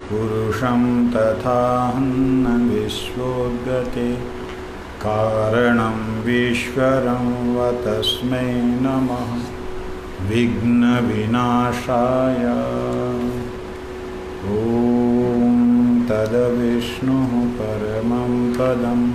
पुरुषं तथाहन्न विश्वोद्गते कारणं विश्वरं व तस्मै नमः विघ्नविनाशाय। ॐ तद्विष्णुः परमं पदम्।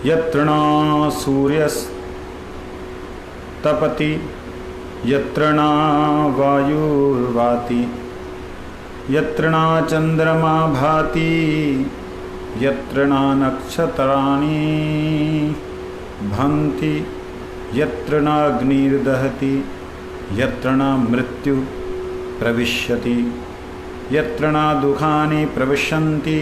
यत्र न सूर्यस्तपति यत्र न वायुर्वाति यत्र न चंद्रमा भाति यत्र न नक्षत्राणि भान्ति यत्र न अग्निर्दहति यत्र न मृत्यु प्रविश्यति यत्र न दुःखानि प्रविशन्ति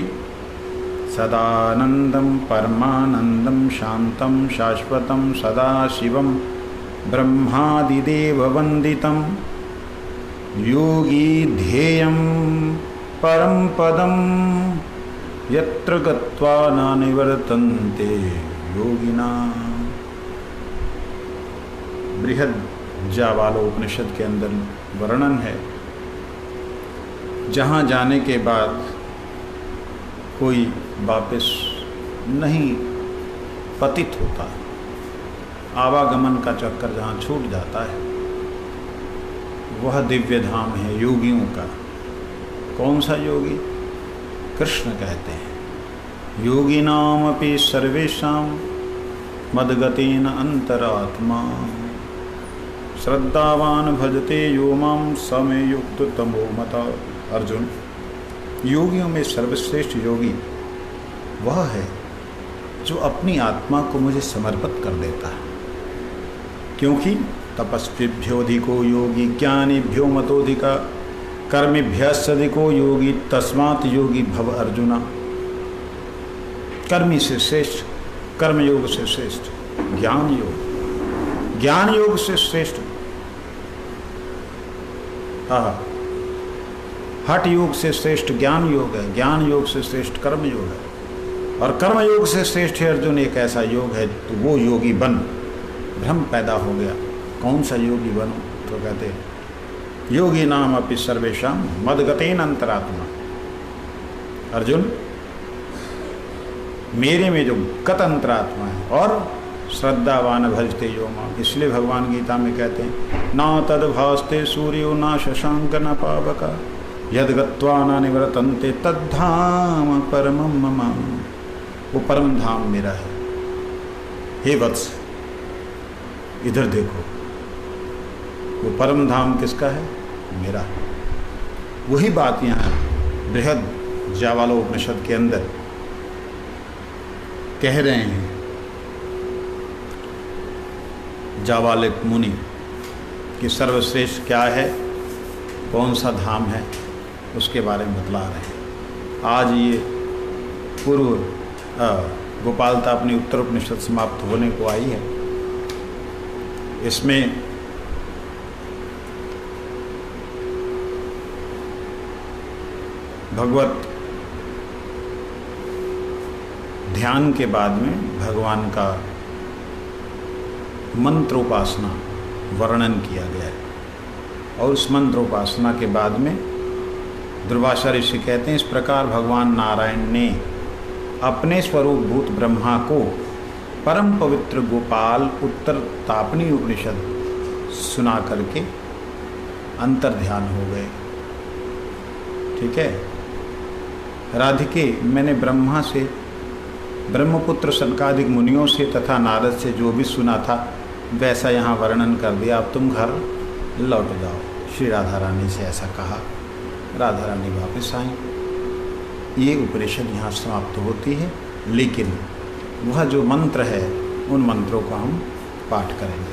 सदानन्दं परमानन्दं शान्तं शाश्वतं सदाशिवं ब्रह्मादिदेववन्दितं योगी ध्येयं परं पदं यत्र गत्वा न निवर्तन्ते योगिनाः। बृहज्जाबालोपनिषद के अंदर वर्णन है, जहाँ जाने के बाद कोई वापस नहीं पतित होता, आवागमन का चक्कर जहाँ छूट जाता है वह दिव्य धाम है योगियों का। कौन सा योगी? कृष्ण कहते हैं योगिनामपि सर्वेषां मद्गतेन अंतरात्मा श्रद्धावान भजते यो मां स मे युक्ततमो मता। अर्जुन, योगियों में सर्वश्रेष्ठ योगी वह है जो अपनी आत्मा को मुझे समर्पित कर देता है, क्योंकि तपस्विभ्योऽधिको योगी ज्ञानिभ्यो मतोऽधिका कर्मिभ्यश्चाधिको योगी तस्मात् योगी भव अर्जुना। कर्मी से श्रेष्ठ, कर्मयोग से श्रेष्ठ ज्ञान योग, ज्ञान योग से श्रेष्ठ हठ योग से श्रेष्ठ ज्ञान योग है, ज्ञान योग से श्रेष्ठ कर्म योग है, और कर्म योग से श्रेष्ठ है अर्जुन एक ऐसा योग है तो वो योगी बन। भ्रम पैदा हो गया, कौन सा योगी बनो? तो कहते योगी नाम अपि सर्वेषां मद्गतेन अंतरात्मा। अर्जुन, मेरे में जो गत अंतरात्मा है और श्रद्धावान भजते यो मां, इसलिए भगवान गीता में कहते हैं ना तद्भास्ते सूर्यो ना शशांक न पावका यद गत्वा न निवर्तन्ते तद्धाम परमं मम। वो परम धाम मेरा है। हे वत्स, इधर देखो, वो परम धाम किसका है? मेरा है। वही बात यहाँ बृहज्जाबालोपनिषद के अंदर कह रहे हैं जाबालिक मुनि कि सर्वश्रेष्ठ क्या है, कौन सा धाम है, उसके बारे में बतला रहे हैं। आज ये पूर्व गोपालता अपनी उत्तर उपनिषद समाप्त होने को आई है। इसमें भगवत ध्यान के बाद में भगवान का मंत्रोपासना वर्णन किया गया है, और उस मंत्रोपासना के बाद में दुर्वासा ऋषि कहते हैं इस प्रकार भगवान नारायण ने अपने स्वरूप भूत ब्रह्मा को परम पवित्र गोपाल उत्तर तापनी उपनिषद सुना करके अंतर ध्यान हो गए। ठीक है, राधिके, मैंने ब्रह्मा से, ब्रह्मपुत्र सनकादिक मुनियों से तथा नारद से जो भी सुना था वैसा यहाँ वर्णन कर दिया, अब तुम घर लौट जाओ। श्री राधा रानी से ऐसा कहा, राधा रानी वापस आई। ये उपनिषद यहाँ समाप्त होती है, लेकिन वह जो मंत्र है उन मंत्रों का हम पाठ करेंगे।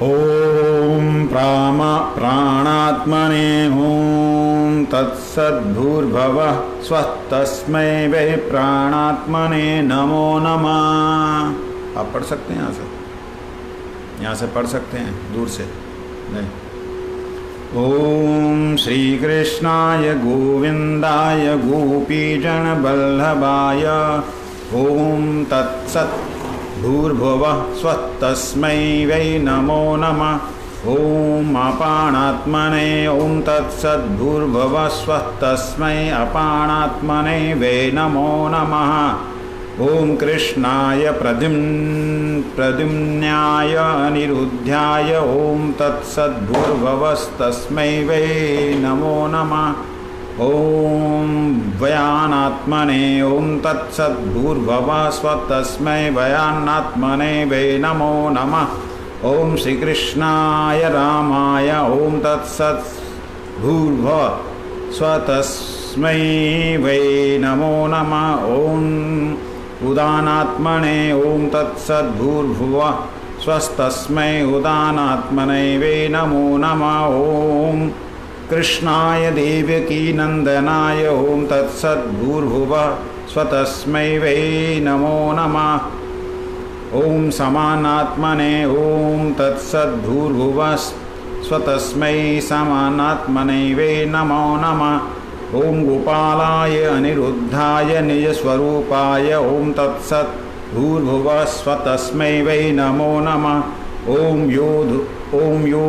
ओम प्राणात्मने ओम तत्सद्भूर्भुवः स्वः तस्मै वै प्राणात्मने नमो नमः। आप पढ़ सकते हैं यहाँ से पढ़ सकते हैं दूर से। ओम श्री कृष्णाय गोविंदाय गोपीजनवल्लभाय ओम तत्सत् भूर्भुवः स्वः तस्मै वै नमो नमः। ओम अपाणात्मने ओम तत्सत् भूर्भुवः स्वः तस्मै अपाणात्मने वै नमो नमः। ओम कृष्णाय प्रद्युम्नाय अनिरुद्धाय ओम तत्सद्भूर्भुवस्तस्मै वै नमो नमः। ओम वयानात्मने ओम तत्सद्भूर्भुवः स्वतस्मै वयानात्मने वै नमो नमः। ओम श्रीकृष्णाय रामाय ओम तत्सद्भूर्भुवः स्वतस्मै वै नमो नमः। ओम उदानात्मने ओम तत्सद्भूर्भुवः स्वस्तस्मै उदानात्मने वै नमो नमः। ओम कृष्णाय देवकी नंदनाय ओम तत्सद्भूर्भुवः स्वतस्मै वै नमो नमः। ओम समानात्मने ओम तत्सद्भूर्भुवः स्वतस्मै समानात्मने वै नमो नमः। ओम गोपालाय अनिरुद्धाय निजस्वरूपाय ओम तत्सत् भूर्भुवः स्वतस्मै वै नमो नमः। ओम यो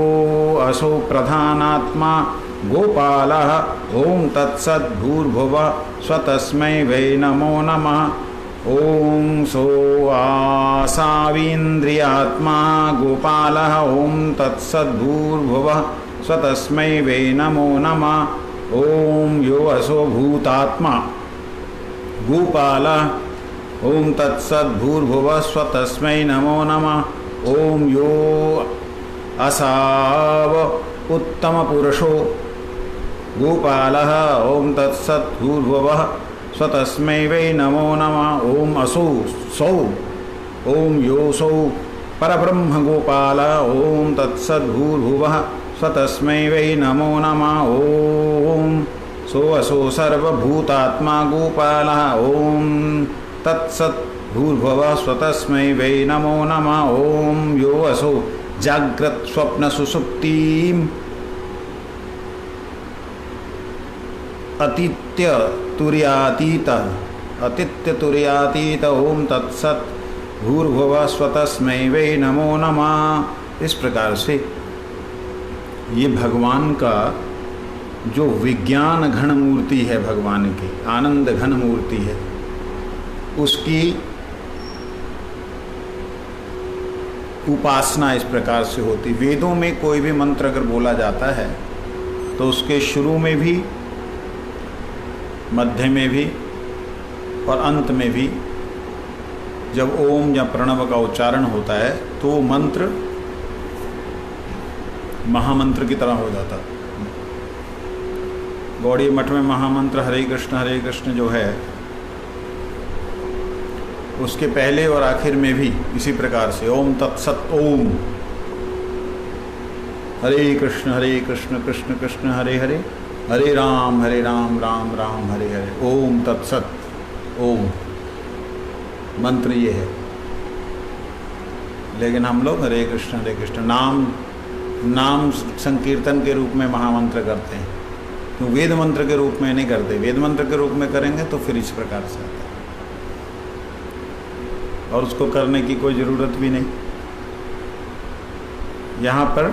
असौ प्रधानात्मा गोपालः ओम तत्सत् भूर्भुवः स्वतस्मै वै नमो नमः। ओम सो आसावीन्द्रियात्मा गोपालः ओम तत्सत् भूर्भुवः स्वतस्मै वै नमो नमः। ओम यो असो भूतात्मा गोपालः ओम तत्सद्भूर्भुवः स्वतस्मै नमो नमः। ओम यो असाव उत्तम पुरुषो गोपालः ओम तत्सद्भूर्भुवः स्वतस्मै वै नमो नमः। ओम असौ सौ ओम यो सौ परब्रह्म गोपालः ओम तत्सद्भूर्भुवः स्वतस्मै वै नमो नमः। ओम सो असो सर्वभूतात्मा गोपालः ओम तत्सत् भूर्भुवः स्वतस्मै वै नमो नमः। ओम यो असो जाग्रत स्वप्न सुषुप्तिम अतित्य तुर्यातीत ओम तत्सत् भूर्भुवः स्वतस्मै वै नमो नमः। इस प्रकार से ये भगवान का जो विज्ञान घन मूर्ति है, भगवान की आनंद घन मूर्ति है, उसकी उपासना इस प्रकार से होती। वेदों में कोई भी मंत्र अगर बोला जाता है तो उसके शुरू में भी, मध्य में भी और अंत में भी जब ओम या प्रणव का उच्चारण होता है तो मंत्र महामंत्र की तरह हो जाता। गौड़ी मठ में महामंत्र हरे कृष्ण जो है, उसके पहले और आखिर में भी इसी प्रकार से ओम तत्सत् ओम हरे कृष्ण कृष्ण कृष्ण हरे हरे हरे राम राम राम हरे हरे ओम तत्सत् ओम मंत्र ये है। लेकिन हम लोग हरे कृष्ण नाम संकीर्तन के रूप में महामंत्र करते हैं, तो वेद मंत्र के रूप में नहीं करते। वेद मंत्र के रूप में करेंगे तो फिर इस प्रकार से आता है और उसको करने की कोई ज़रूरत भी नहीं। यहाँ पर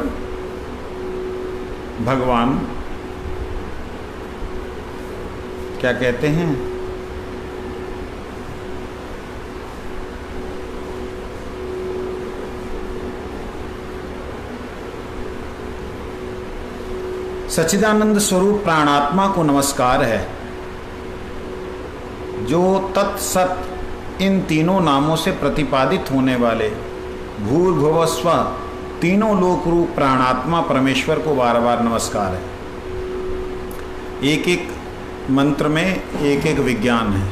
भगवान क्या कहते हैं, सच्चिदानंद स्वरूप प्राणात्मा को नमस्कार है, जो तत्सत इन तीनों नामों से प्रतिपादित होने वाले भूर्भुवः स्वः तीनों लोक रूप प्राणात्मा परमेश्वर को बार बार नमस्कार है। एक एक मंत्र में एक एक विज्ञान है।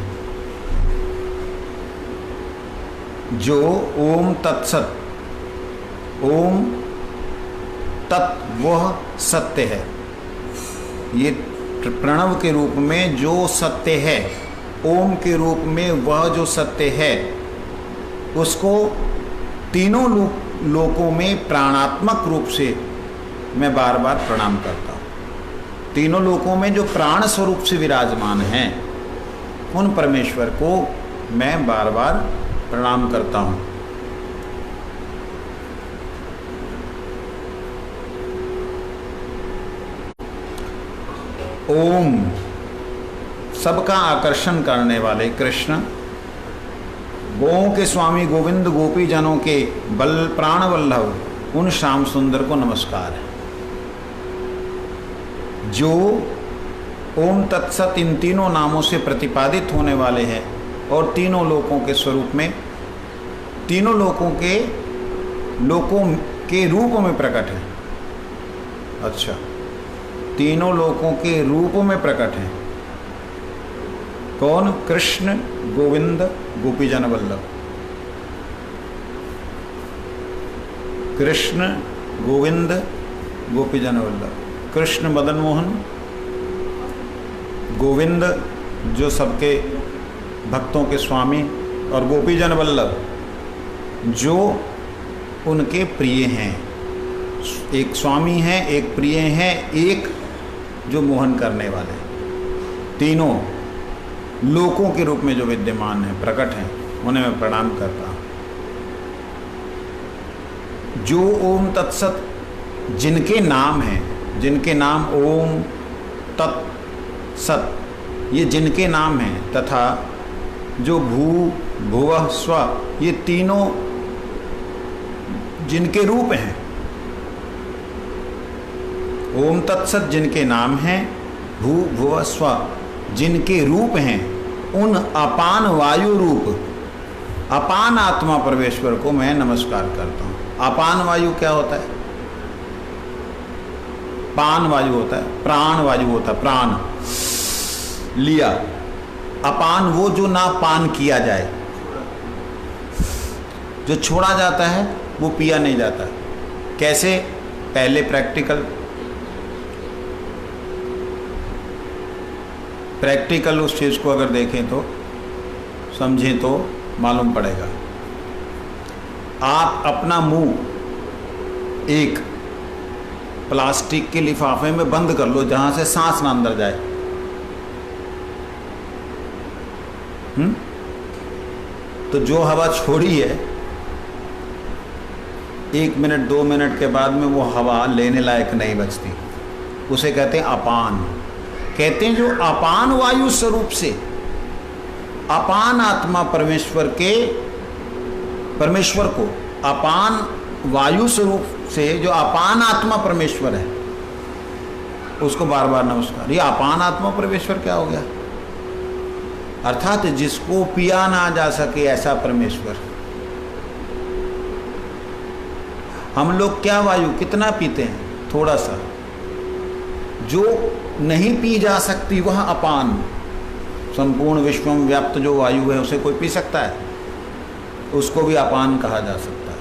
जो ओम तत्सत, ओम तत् वह सत्य है, ये प्रणव के रूप में जो सत्य है, ओम के रूप में वह जो सत्य है, उसको तीनों लोकों में प्राणात्मक रूप से मैं बार बार प्रणाम करता हूँ। तीनों लोकों में जो प्राण स्वरूप से विराजमान हैं उन परमेश्वर को मैं बार बार प्रणाम करता हूँ। ओम सबका आकर्षण करने वाले कृष्ण, गोओं के स्वामी गोविंद, गोपी जनों के बल प्राण वल्लभ उन श्याम सुंदर को नमस्कार है। जो ओम तत्सत इन तीनों नामों से प्रतिपादित होने वाले हैं और तीनों लोकों के स्वरूप में, तीनों लोकों के रूप में प्रकट है। अच्छा, तीनों लोकों के रूप में प्रकट है। कौन? कृष्ण, गोविंद, गोपीजन वल्लभ। कृष्ण, गोविंद, गोपीजन वल्लभ। कृष्ण मदन मोहन, गोविंद जो सबके भक्तों के स्वामी, और गोपीजन वल्लभ जो उनके प्रिय हैं। एक स्वामी हैं, एक प्रिय हैं, एक जो मोहन करने वाले। तीनों लोकों के रूप में जो विद्यमान हैं, प्रकट हैं, उन्हें मैं प्रणाम करता हूँ। जो ओम तत्सत जिनके नाम हैं, जिनके नाम ओम तत् सत ये जिनके नाम हैं, तथा जो भू भुवः स्व ये तीनों जिनके रूप हैं। ओम तत्सत जिनके नाम हैं, भू भुवः स्व जिनके रूप हैं, उन अपान वायु रूप अपान आत्मा परमेश्वर को मैं नमस्कार करता हूँ। अपान वायु क्या होता है? पान वायु होता है, प्राण वायु होता है, प्राण लिया। अपान वो जो ना पान किया जाए, जो छोड़ा जाता है वो पिया नहीं जाता। कैसे? पहले प्रैक्टिकल उस चीज़ को अगर देखें तो समझें तो मालूम पड़ेगा। आप अपना मुंह एक प्लास्टिक के लिफाफे में बंद कर लो जहां से सांस ना अंदर जाए। तो जो हवा छोड़ी है 1 मिनट 2 मिनट के बाद में वो हवा लेने लायक नहीं बचती। उसे कहते हैं अपान। कहते हैं जो अपान वायु स्वरूप से अपान आत्मा परमेश्वर को अपान वायु स्वरूप से जो अपान आत्मा परमेश्वर है उसको बार बार नमस्कार। ये अपान आत्मा परमेश्वर क्या हो गया? अर्थात जिसको पिया ना जा सके ऐसा परमेश्वर। हम लोग क्या वायु कितना पीते हैं? थोड़ा सा। जो नहीं पी जा सकती वह अपान, संपूर्ण विश्व में व्याप्त जो वायु है उसे कोई पी सकता है? उसको भी अपान कहा जा सकता है।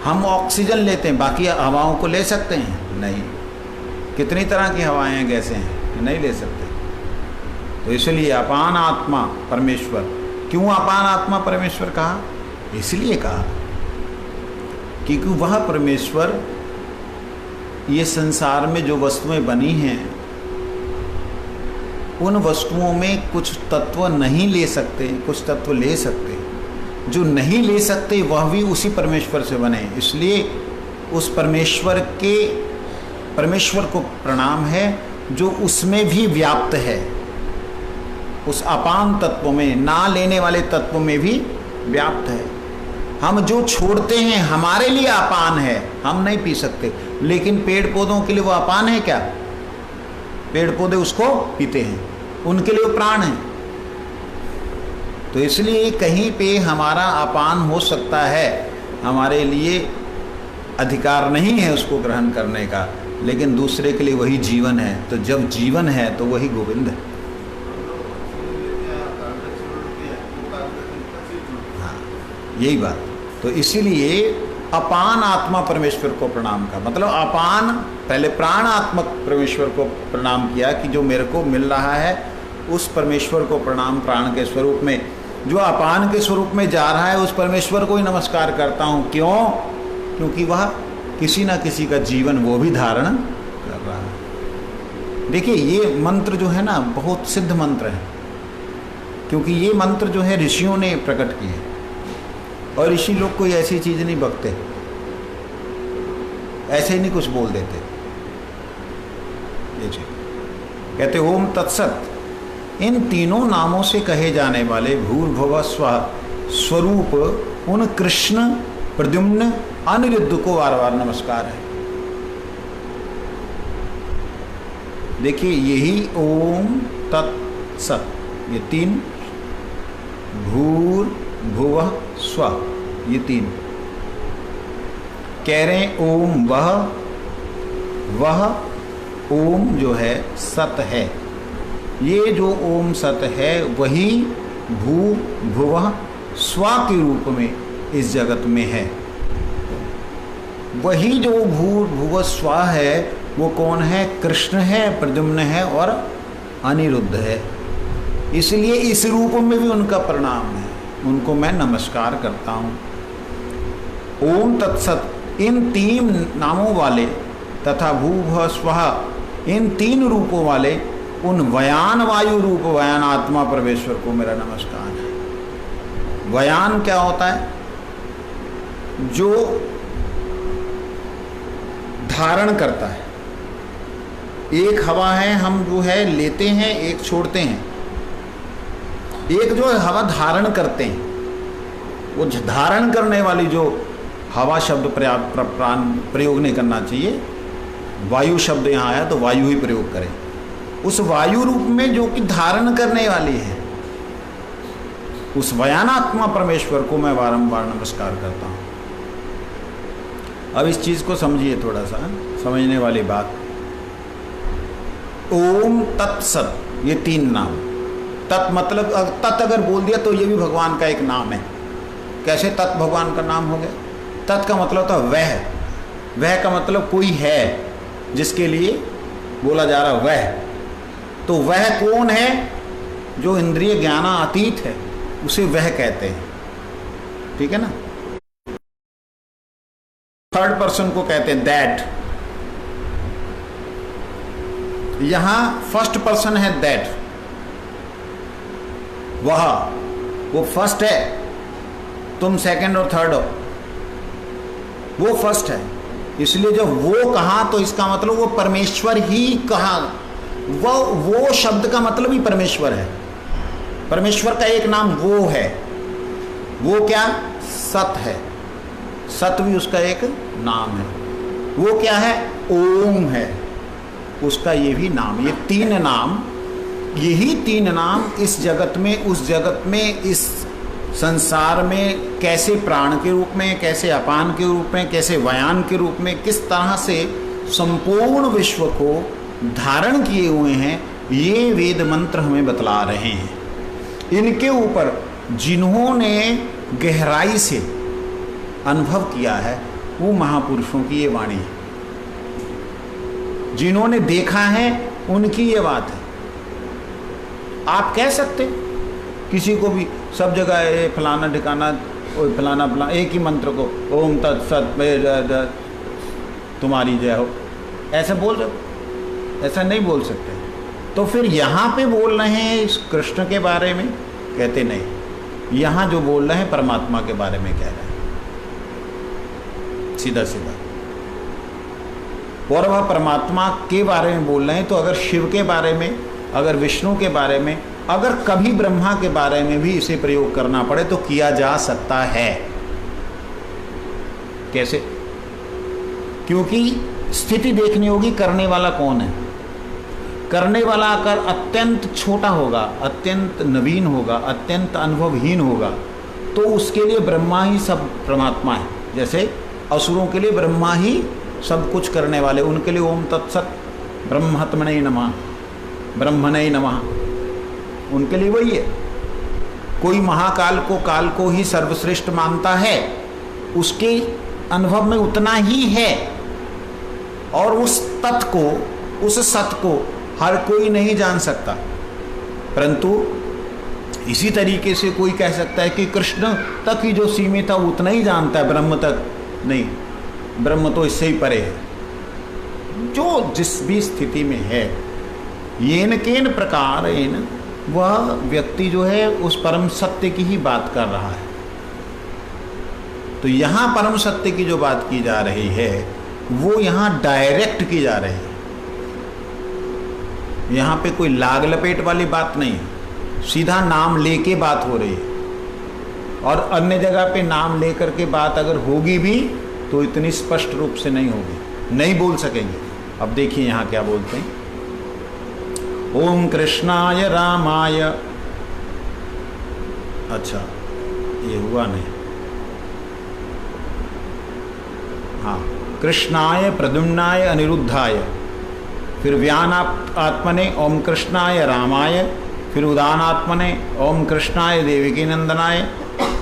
हम ऑक्सीजन लेते हैं, बाकी हवाओं को ले सकते हैं? नहीं। कितनी तरह की हवाएं हैं, गैसें हैं, नहीं ले सकते। तो इसलिए अपान आत्मा परमेश्वर। क्यों अपान आत्मा परमेश्वर कहा? इसलिए कहा क्योंकि वह परमेश्वर ये संसार में जो वस्तुएं बनी हैं उन वस्तुओं में कुछ तत्व नहीं ले सकते, कुछ तत्व ले सकते। जो नहीं ले सकते वह भी उसी परमेश्वर से बने। इसलिए उस परमेश्वर को प्रणाम है जो उसमें भी व्याप्त है। उस अपान तत्व में, ना लेने वाले तत्व में भी व्याप्त है। हम जो छोड़ते हैं हमारे लिए अपान है, हम नहीं पी सकते। लेकिन पेड़ पौधों के लिए वो अपान है क्या? पेड़ पौधे उसको पीते हैं, उनके लिए वो प्राण है। तो इसलिए कहीं पे हमारा अपान हो सकता है, हमारे लिए अधिकार नहीं है उसको ग्रहण करने का, लेकिन दूसरे के लिए वही जीवन है। तो जब जीवन है तो वही गोविंद है। हाँ, यही बात। तो इसीलिए अपान आत्मा परमेश्वर को प्रणाम का मतलब अपान, पहले प्राण आत्मक परमेश्वर को प्रणाम किया कि जो मेरे को मिल रहा है उस परमेश्वर को प्रणाम। प्राण के स्वरूप में जो अपान के स्वरूप में जा रहा है उस परमेश्वर को ही नमस्कार करता हूँ। क्यों? क्योंकि वह किसी ना किसी का जीवन वो भी धारण कर रहा है। देखिए ये मंत्र जो है ना बहुत सिद्ध मंत्र है, क्योंकि ये मंत्र जो है ऋषियों ने प्रकट किए, और ऋषि लोग कोई ऐसी चीज नहीं बकते, ऐसे ही नहीं कुछ बोल देते। ये चीज कहते ओम तत्सत, इन तीनों नामों से कहे जाने वाले भूर्भुव स्वः स्वरूप उन कृष्ण, प्रद्युम्न, अनिरुद्ध को बार बार नमस्कार है। देखिए यही ओम तत्सत, ये तीन, भूर्भुव स्वः, ये तीन कह रहे हैं ओम वह ओम जो है सत है। ये जो ओम सत है वही भू भुव स्वा के रूप में इस जगत में है। वही जो भू भुव स्वा है वो कौन है? कृष्ण है, प्रद्युम्न है और अनिरुद्ध है। इसलिए इस रूप में भी उनका प्रणाम है, उनको मैं नमस्कार करता हूँ। ओम तत्सत, इन तीन नामों वाले तथा भू भुव स्वः, इन तीन रूपों वाले उन वयान वायु रूप वयान आत्मा परमेश्वर को मेरा नमस्कार है। वयान क्या होता है? जो धारण करता है। एक हवा है, हम जो है लेते हैं, एक छोड़ते हैं। एक जो हवा धारण करते हैं, वो धारण करने वाली जो हवा शब्द प्रयोग नहीं करना चाहिए, वायु शब्द यहाँ आया तो वायु ही प्रयोग करें। उस वायु रूप में जो कि धारण करने वाली है, उस वयानात्मा परमेश्वर को मैं बारंबार नमस्कार करता हूँ। अब इस चीज को समझिए, थोड़ा सा समझने वाली बात। ओम तत्सत, ये तीन नाम। तत् मतलब तत् अगर बोल दिया तो ये भी भगवान का एक नाम है। कैसे तत् भगवान का नाम हो गया? तत् का मतलब था वह का मतलब कोई है जिसके लिए बोला जा रहा वह। तो वह कौन है? जो इंद्रिय ज्ञानातीत है उसे वह कहते हैं। ठीक है ना? थर्ड पर्सन को कहते हैं दैट। यहां फर्स्ट पर्सन है दैट, वो फर्स्ट है, तुम सेकंड और थर्ड हो, वो फर्स्ट है। इसलिए जब वो कहा तो इसका मतलब वो परमेश्वर ही कहा। वो शब्द का मतलब ही परमेश्वर है। परमेश्वर का एक नाम वो है। वो क्या? सत है। सत भी उसका एक नाम है। वो क्या है? ओम है, उसका ये भी नाम। ये तीन नाम, यही तीन नाम इस जगत में, उस जगत में, इस संसार में कैसे प्राण के रूप में, कैसे अपान के रूप में, कैसे वयान के रूप में, किस तरह से संपूर्ण विश्व को धारण किए हुए हैं, ये वेद मंत्र हमें बतला रहे हैं। इनके ऊपर जिन्होंने गहराई से अनुभव किया है वो महापुरुषों की ये वाणी है। जिन्होंने देखा है उनकी ये बात है। आप कह सकते किसी को भी सब जगह फलाना ठिकाना फलाना एक ही मंत्र को ओम तत्सत तुम्हारी जय हो, ऐसा बोल रहे हो? ऐसा नहीं बोल सकते। तो फिर यहाँ पे बोल रहे हैं इस कृष्ण के बारे में? कहते नहीं, यहाँ जो बोल रहे हैं परमात्मा के बारे में कह रहे हैं, सीधा सीधा। और वह परमात्मा के बारे में बोल रहे हैं। तो अगर शिव के बारे में, अगर विष्णु के बारे में, अगर कभी ब्रह्मा के बारे में भी इसे प्रयोग करना पड़े तो किया जा सकता है। कैसे? क्योंकि स्थिति देखनी होगी करने वाला कौन है। करने वाला अगर अत्यंत छोटा होगा, अत्यंत नवीन होगा, अत्यंत अनुभवहीन होगा, तो उसके लिए ब्रह्मा ही सब परमात्मा है। जैसे असुरों के लिए ब्रह्मा ही सब कुछ करने वाले, उनके लिए ओम तत्सत ब्रह्मत्मने नमः, ब्रह्मणे नमः, उनके लिए वही है। कोई महाकाल को, काल को ही सर्वश्रेष्ठ मानता है, उसके अनुभव में उतना ही है। और उस तत्व को, उस सत्य को हर कोई नहीं जान सकता। परंतु इसी तरीके से कोई कह सकता है कि कृष्ण तक ही जो सीमित है उतना ही जानता है, ब्रह्म तक नहीं। ब्रह्म तो इससे ही परे है। जो जिस भी स्थिति में है, येन केन प्रकार वह व्यक्ति जो है उस परम सत्य की ही बात कर रहा है। तो यहाँ परम सत्य की जो बात की जा रही है वो यहाँ डायरेक्ट की जा रही है। यहाँ पे कोई लाग लपेट वाली बात नहीं है, सीधा नाम लेके बात हो रही है। और अन्य जगह पे नाम लेकर के बात अगर होगी भी तो इतनी स्पष्ट रूप से नहीं होगी, नहीं बोल सकेंगे। अब देखिए यहाँ क्या बोलते हैं, ओम कृष्णाय रामाय, अच्छा ये हुआ नहीं, हाँ, कृष्णाय प्रद्युम्नाय अनिरुद्धाय, फिर व्यान आत्मने ओम कृष्णाय रामाय, फिर उदान आत्मने ओम कृष्णाय देवकी नंदनाय,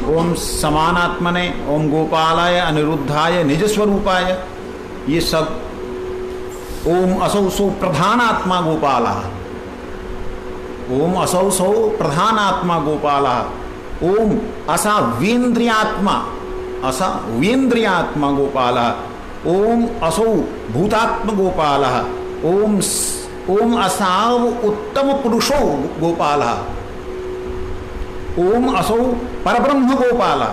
ओम समानात्मने ओम गोपालाय अनिरुद्धाय निज स्वरूपाय। ये सब ओम असौ सौ प्रधान आत्मा गोपाला, ओम असौ सौ प्रधान आत्मा गोपाला, ओम असा वीन्द्रियात्मा, असा वीन्द्रियात्मा गोपाला, ओम असौ भूतात्म गोपाला, ओम असाव उत्तम पुरुषो गोपाला, ओम असौ परब्रह्म गोपाला,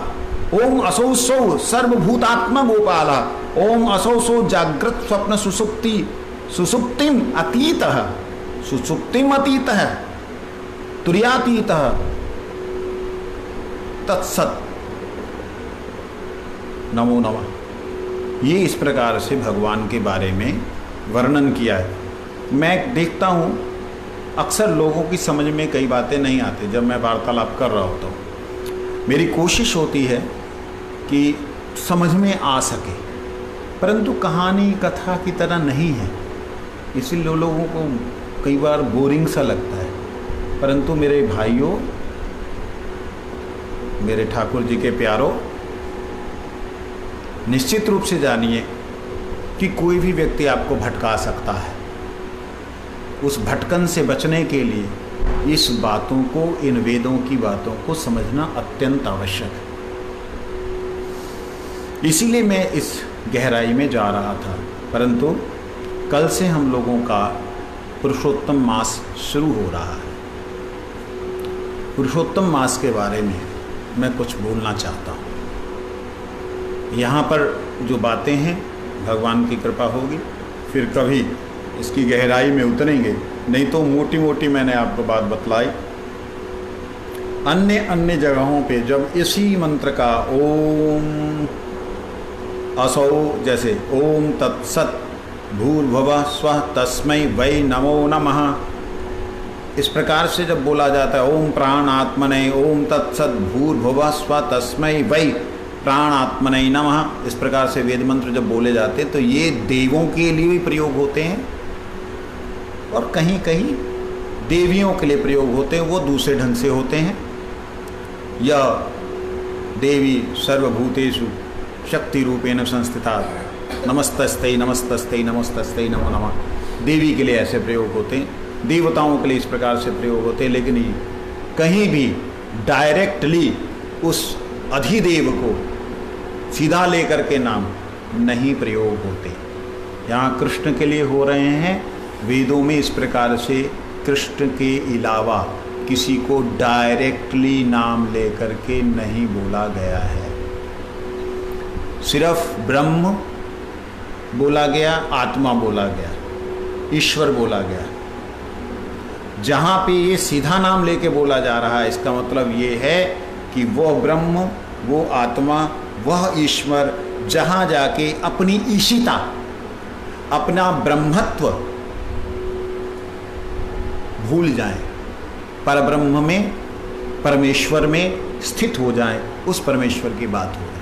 ओम असौ सौ सर्वभूतात्मा गोपाला, ओम असौ सौ जागृत स्वप्न सुसुप्तिम अतीतः, सुसुप्तिम अतीतः तुर्यातीतः तत्सत नमो नमः। ये इस प्रकार से भगवान के बारे में वर्णन किया है। मैं देखता हूँ अक्सर लोगों की समझ में कई बातें नहीं आती। जब मैं वार्तालाप कर रहा होता हूँ, मेरी कोशिश होती है कि समझ में आ सके, परंतु कहानी कथा की तरह नहीं है, इसलिए लोगों को कई बार बोरिंग सा लगता है। परंतु मेरे भाइयों, मेरे ठाकुर जी के प्यारों, निश्चित रूप से जानिए कि कोई भी व्यक्ति आपको भटका सकता है। उस भटकन से बचने के लिए इस बातों को, इन वेदों की बातों को समझना अत्यंत आवश्यक है। इसीलिए मैं इस गहराई में जा रहा था। परंतु कल से हम लोगों का पुरुषोत्तम मास शुरू हो रहा है। पुरुषोत्तम मास के बारे में मैं कुछ बोलना चाहता हूँ। यहाँ पर जो बातें हैं, भगवान की कृपा होगी फिर कभी इसकी गहराई में उतरेंगे, नहीं तो मोटी मोटी मैंने आपको बात बतलाई। अन्य अन्य जगहों पे जब इसी मंत्र का ओम असौ, जैसे ओम तत्सत भूर्भुवः स्वः तस्मै वै नमो नमः, इस प्रकार से जब बोला जाता है ओम प्राण आत्मने ओम तत्सत भूर्भुवः स्वः तस्मै वै प्राण आत्मने नमः, इस प्रकार से वेद मंत्र जब बोले जाते तो ये देवों के लिए भी प्रयोग होते हैं और कहीं कहीं देवियों के लिए प्रयोग होते हैं, वो दूसरे ढंग से होते हैं। या देवी सर्वभूतेषु शक्ति रूपेण संस्थिता नमस्तस्ते नमस्तस्ते नमस्तस्ते नमो नमः, देवी के लिए ऐसे प्रयोग होते हैं, देवताओं के लिए इस प्रकार से प्रयोग होते हैं। लेकिन कहीं भी डायरेक्टली उस अधिदेव को सीधा लेकर के नाम नहीं प्रयोग होते। यहाँ कृष्ण के लिए हो रहे हैं। वेदों में इस प्रकार से कृष्ण के अलावा किसी को डायरेक्टली नाम लेकर के नहीं बोला गया है। सिर्फ ब्रह्म बोला गया, आत्मा बोला गया, ईश्वर बोला गया। जहाँ पे ये सीधा नाम लेके बोला जा रहा है, इसका मतलब ये है कि वह ब्रह्म, वो आत्मा, वह ईश्वर जहाँ जाके अपनी ईशिता, अपना ब्रह्मत्व भूल जाएं, परब्रह्म में, परमेश्वर में स्थित हो जाएं, उस परमेश्वर की बात हो रही है,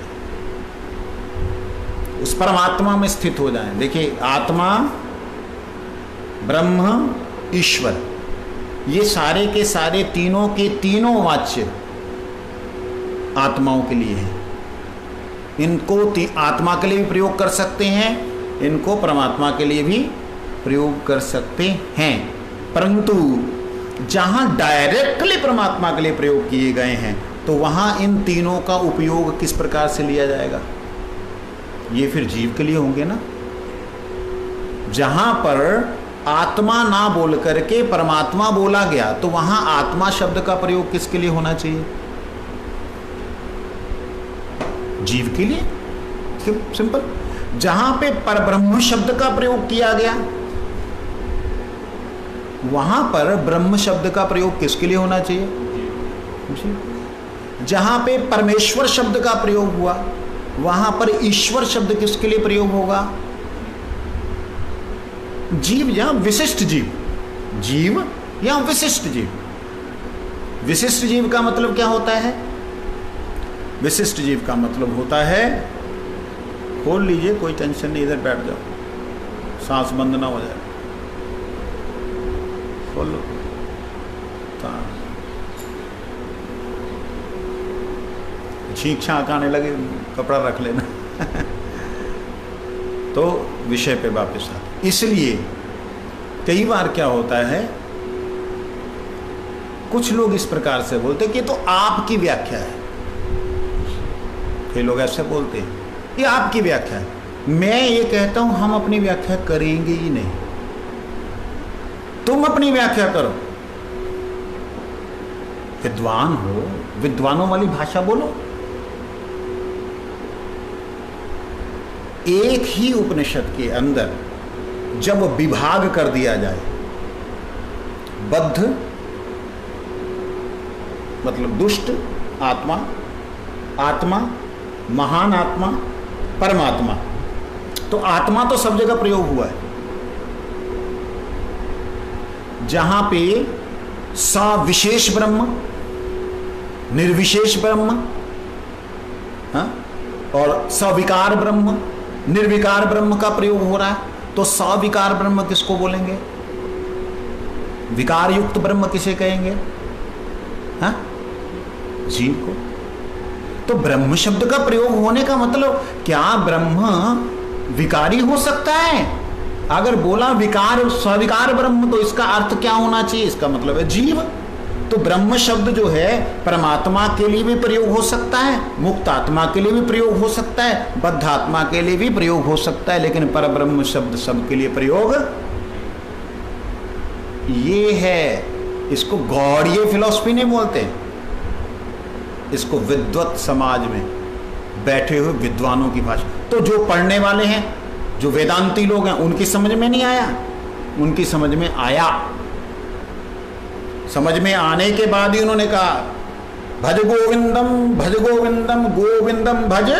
उस परमात्मा में स्थित हो जाएं। देखिए, आत्मा, ब्रह्म, ईश्वर, ये सारे के सारे तीनों के तीनों वाच्य आत्माओं के लिए है। इनको आत्मा के लिए भी प्रयोग कर सकते हैं, इनको परमात्मा के लिए भी प्रयोग कर सकते हैं। परंतु जहाँ डायरेक्टली परमात्मा के लिए प्रयोग किए गए हैं, तो वहाँ इन तीनों का उपयोग किस प्रकार से लिया जाएगा? ये फिर जीव के लिए होंगे ना। जहां पर आत्मा ना बोल करके परमात्मा बोला गया तो वहां आत्मा शब्द का प्रयोग किसके लिए होना चाहिए? जीव के लिए। सिंपल। जहां पे परब्रह्म शब्द का प्रयोग किया गया वहां पर ब्रह्म शब्द का प्रयोग किसके लिए होना चाहिए? जीव। जहां पे परमेश्वर शब्द का प्रयोग हुआ वहां पर ईश्वर शब्द किसके लिए प्रयोग होगा? जीव या विशिष्ट जीव। जीव या विशिष्ट जीव। विशिष्ट जीव का मतलब क्या होता है? विशिष्ट जीव का मतलब होता है, खोल लीजिए, कोई टेंशन नहीं, इधर बैठ जाओ, सांस बंद ना हो जाए, खोल लो। छींक छाक आने लगे, कपड़ा रख लेना। तो विषय पे वापस आते। इसलिए कई बार क्या होता है, कुछ लोग इस प्रकार से बोलते कि ये तो आपकी व्याख्या है। कई लोग ऐसे बोलते हैं ये आपकी व्याख्या है। मैं ये कहता हूं हम अपनी व्याख्या करेंगे ही नहीं, तुम अपनी व्याख्या करो। विद्वान हो, विद्वानों वाली भाषा बोलो। एक ही उपनिषद के अंदर जब विभाग कर दिया जाए, बद्ध मतलब दुष्ट आत्मा, आत्मा, महान आत्मा, परमात्मा, तो आत्मा तो सब जगह प्रयोग हुआ है। जहां पे सविशेष ब्रह्म, निर्विशेष ब्रह्म, हाँ? और सविकार ब्रह्म, निर्विकार ब्रह्म का प्रयोग हो रहा है, तो सविकार ब्रह्म किसको बोलेंगे? विकार युक्त ब्रह्म किसे कहेंगे? हाँ? जीव को। तो ब्रह्म शब्द का प्रयोग होने का मतलब क्या ब्रह्म विकारी हो सकता है? अगर बोला विकार सविकार ब्रह्म तो इसका अर्थ क्या होना चाहिए? इसका मतलब है जीव। तो ब्रह्म शब्द जो है परमात्मा के लिए भी प्रयोग हो सकता है, मुक्त आत्मा के लिए भी प्रयोग हो सकता है, बद्ध आत्मा के लिए भी प्रयोग हो सकता है, लेकिन परब्रह्म शब्द सबके लिए प्रयोग ये है। इसको गौड़ीय फिलॉसफी नहीं बोलते, इसको विद्वत समाज में बैठे हुए विद्वानों की भाषा। तो जो पढ़ने वाले हैं, जो वेदांती लोग हैं, उनकी समझ में नहीं आया, उनकी समझ में आया। समझ में आने के बाद ही उन्होंने कहा भज गोविंदम, भज गोविंदम, गोविंदम भज।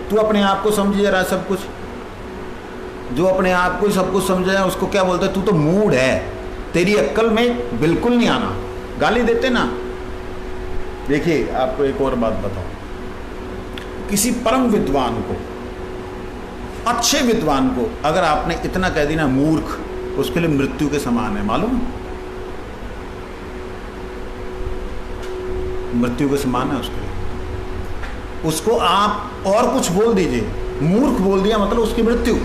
तू अपने आप को समझ रहा सब कुछ। जो अपने आप को सब कुछ समझ रहा है उसको क्या बोलते? तू तो मूड है, तेरी अक्ल में बिल्कुल नहीं आना। गाली देते ना। देखिए आपको एक और बात बताऊं, किसी परम विद्वान को, अच्छे विद्वान को अगर आपने इतना कह दिया मूर्ख, उसके लिए मृत्यु के समान है, मालूम? मृत्यु के समान है उसके लिए। उसको आप और कुछ बोल दीजिए, मूर्ख बोल दिया मतलब उसकी मृत्यु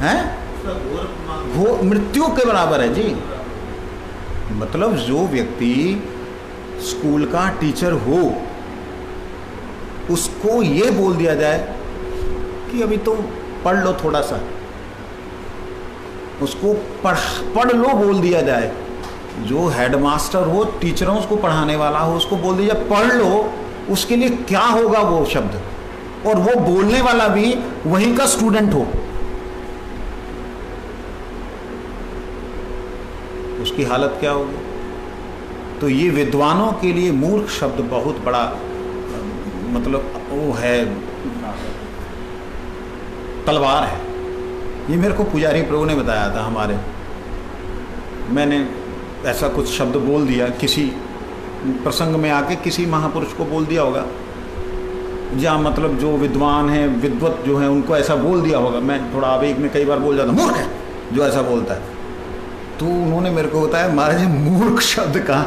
है, वो मृत्यु के बराबर है जी। मतलब जो व्यक्ति स्कूल का टीचर हो उसको ये बोल दिया जाए कि अभी तो पढ़ लो थोड़ा सा, उसको पढ़ लो बोल दिया जाए। जो हेडमास्टर हो, टीचरों उसको पढ़ाने वाला हो, उसको बोल दिया पढ़ लो, उसके लिए क्या होगा वो शब्द? और वो बोलने वाला भी वहीं का स्टूडेंट हो, उसकी हालत क्या होगी? तो ये विद्वानों के लिए मूर्ख शब्द बहुत बड़ा मतलब वो है, तलवार है। ये मेरे को पुजारी प्रभु ने बताया था हमारे। मैंने ऐसा कुछ शब्द बोल दिया, किसी प्रसंग में आके किसी महापुरुष को बोल दिया होगा, जहाँ मतलब जो विद्वान हैं, विद्वत जो हैं, उनको ऐसा बोल दिया होगा। मैं थोड़ा आवेग में कई बार बोल जाता, मूर्ख है जो ऐसा बोलता है। तो उन्होंने मेरे को बताया, महाराज मूर्ख शब्द का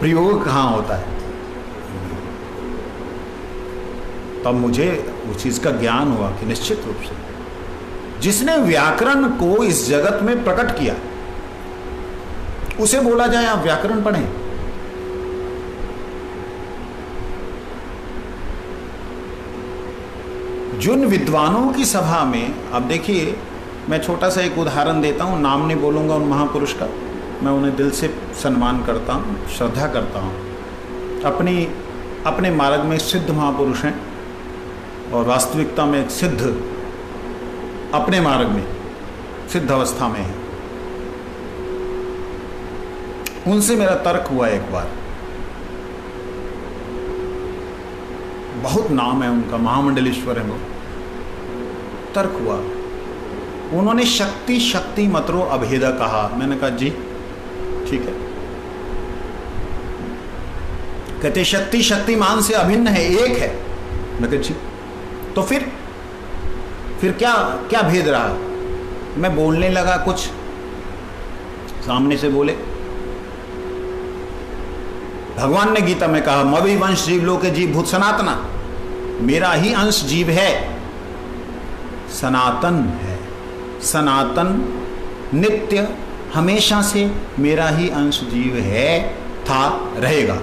प्रयोग कहाँ होता है? तब मुझे उस चीज़ का ज्ञान हुआ कि निश्चित रूप से जिसने व्याकरण को इस जगत में प्रकट किया उसे बोला जाए आप व्याकरण पढ़ें। जिन विद्वानों की सभा में, अब देखिए मैं छोटा सा एक उदाहरण देता हूँ, नाम नहीं बोलूँगा उन महापुरुष का, मैं उन्हें दिल से सम्मान करता हूँ, श्रद्धा करता हूँ। अपने मार्ग में सिद्ध महापुरुष हैं और वास्तविकता में एक सिद्ध, अपने मार्ग में सिद्ध अवस्था में है। उनसे मेरा तर्क हुआ एक बार, बहुत नाम है उनका, महामंडलेश्वर है वो। तर्क हुआ, उन्होंने शक्ति शक्ति मतरो अभेदा कहा। मैंने कहा जी ठीक है। कहते शक्ति शक्तिमान से अभिन्न है, एक है। मैं कहा जी, तो फिर क्या क्या भेद रहा? मैं बोलने लगा, कुछ सामने से बोले, भगवान ने गीता में कहा मवि वंश जीव लोके जीव भूत सनातना, मेरा ही अंश जीव है, सनातन है, सनातन नित्य हमेशा से मेरा ही अंश जीव है, था, रहेगा।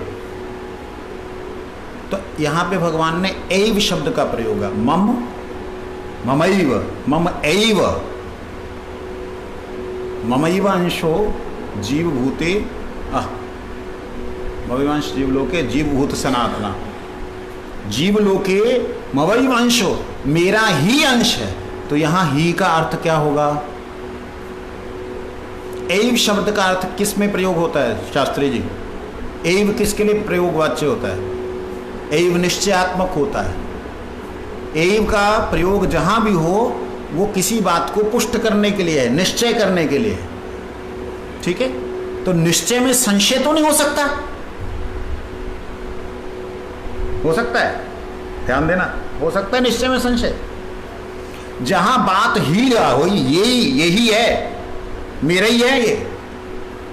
तो यहां पे भगवान ने एव शब्द का प्रयोग है, मम ममैव मम एव, ममैव अंशो जीव भूते मवैवंश जीवलोके जीवभूत सनातना, जीवलोके मवैवंशो, मेरा ही अंश है। तो यहां ही का अर्थ क्या होगा? एव शब्द का अर्थ किस में प्रयोग होता है शास्त्री जी? एव किसके लिए प्रयोग वाच्य होता है? एव निश्चयात्मक होता है। एव का प्रयोग जहां भी हो वो किसी बात को पुष्ट करने के लिए है, निश्चय करने के लिए है। ठीक है, तो निश्चय में संशय तो नहीं हो सकता? हो सकता है, ध्यान देना, हो सकता है निश्चय में संशय। जहां बात ही रहा हो, यही है, मेरा ही है ये,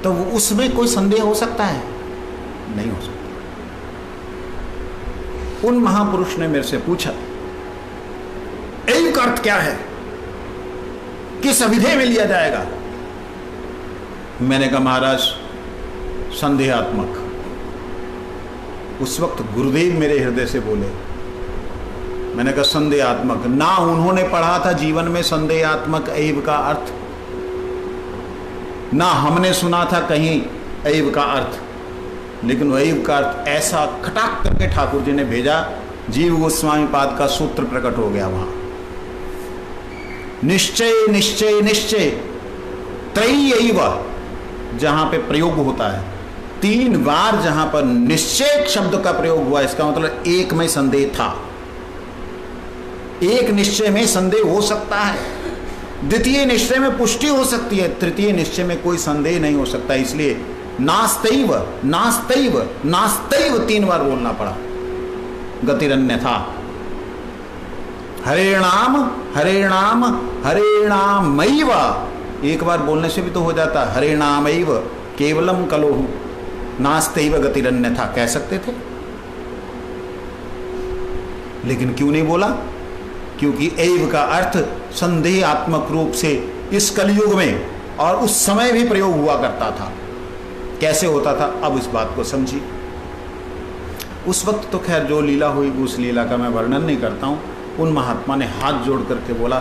तो उसमें कोई संदेह हो सकता है? नहीं हो सकता। उन महापुरुष ने मेरे से पूछा एव का अर्थ क्या है, किस अभिधेय में लिया जाएगा? मैंने कहा महाराज संदेहात्मक। उस वक्त गुरुदेव मेरे हृदय से बोले, मैंने कहा संदेहात्मक। ना उन्होंने पढ़ा था जीवन में संदेहात्मक एव का अर्थ, ना हमने सुना था कहीं एव का अर्थ, लेकिन वो एव का अर्थ ऐसा खटाक करके ठाकुर जी ने भेजा, जीव गोस्वामी पाद का सूत्र प्रकट हो गया वहां। निश्चय निश्चय निश्चय त्रयैव जहां पे प्रयोग होता है, 3 बार जहां पर निश्चय शब्द का प्रयोग हुआ, इसका मतलब एक में संदेह था। एक निश्चय में संदेह हो सकता है, द्वितीय निश्चय में पुष्टि हो सकती है, तृतीय निश्चय में कोई संदेह नहीं हो सकता। इसलिए नास्तैव नास्तैव नास्तैव 3 बार बोलना पड़ा। गतिरन्यथा हरेणाम हरेणाम हरेणामैव, एक बार बोलने से भी तो हो जाता, हरेणामैव केवलम कलोहु नास्तैव गतिरन्यथा कह सकते थे, लेकिन क्यों नहीं बोला? क्योंकि एव का अर्थ संदेहात्मक रूप से इस कलयुग में और उस समय भी प्रयोग हुआ करता था। कैसे होता था, अब इस बात को समझिए। उस वक्त तो खैर जो लीला हुई उस लीला का मैं वर्णन नहीं करता हूँ। उन महात्मा ने हाथ जोड़ करके बोला